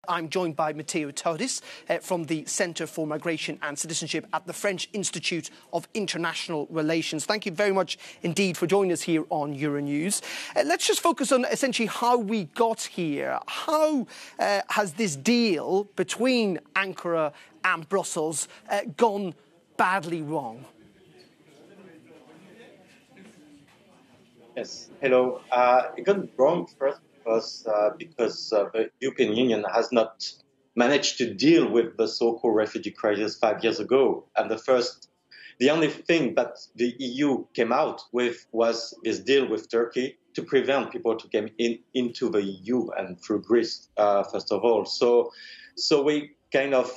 I'm joined by Matthieu Tardis from the Centre for Migration and Citizenship at the French Institute of International Relations. Thank you very much indeed for joining us here on Euronews. Let's just focus on essentially how we got here. How has this deal between Ankara and Brussels gone badly wrong? Yes, hello. It got wrong first because the European Union has not managed to deal with the so-called refugee crisis 5 years ago. And the only thing that the EU came out with was this deal with Turkey to prevent people to come into the EU and through Greece, first of all. So we kind of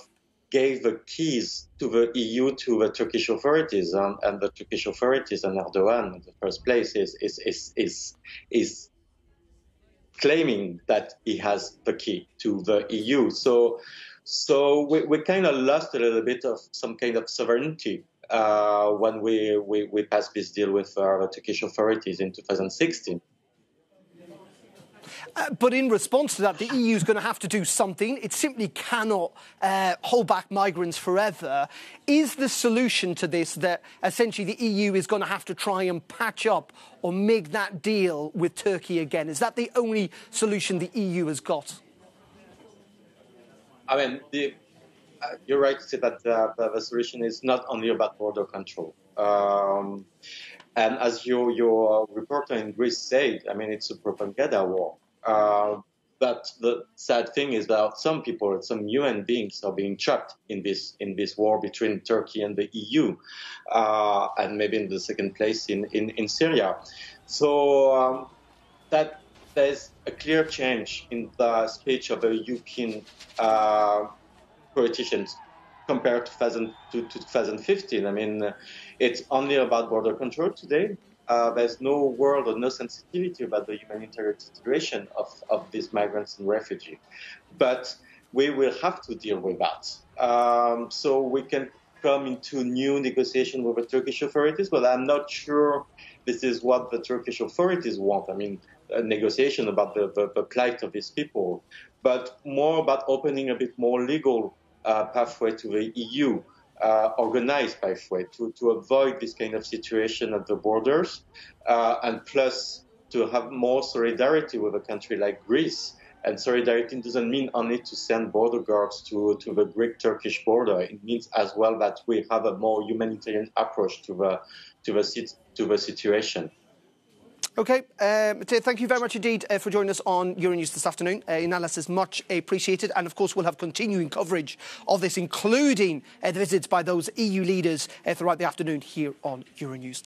gave the keys to the EU to the Turkish authorities, and the Turkish authorities and Erdogan in the first place is claiming that he has the key to the EU. So we kind of lost a little bit of some kind of sovereignty when we passed this deal with the Turkish authorities in 2016. But in response to that, the EU is going to have to do something. It simply cannot hold back migrants forever. Is the solution to this that essentially the EU is going to have to try and patch up or make that deal with Turkey again? Is that the only solution the EU has got? I mean, you're right to say that the solution is not only about border control. And as your reporter in Greece said, I mean, it's a propaganda war. But the sad thing is that some people, some human beings, are being trapped in this war between Turkey and the EU, and maybe in the second place in Syria. So that there's a clear change in the speech of the European politicians compared to 2015. I mean, it's only about border control today. There's no word or no sensitivity about the humanitarian situation of these migrants and refugees. But we will have to deal with that. So we can come into new negotiation with the Turkish authorities, but I'm not sure this is what the Turkish authorities want. I mean, a negotiation about the plight of these people, but more about opening a bit more legal pathway to the EU. Organized pathway to avoid this kind of situation at the borders, and plus to have more solidarity with a country like Greece. And solidarity doesn't mean only to send border guards to the Greek-Turkish border. It means as well that we have a more humanitarian approach to the situation. OK, Matthieu, thank you very much indeed for joining us on Euronews this afternoon. Analysis much appreciated. And, of course, we'll have continuing coverage of this, including the visits by those EU leaders throughout the afternoon here on Euronews.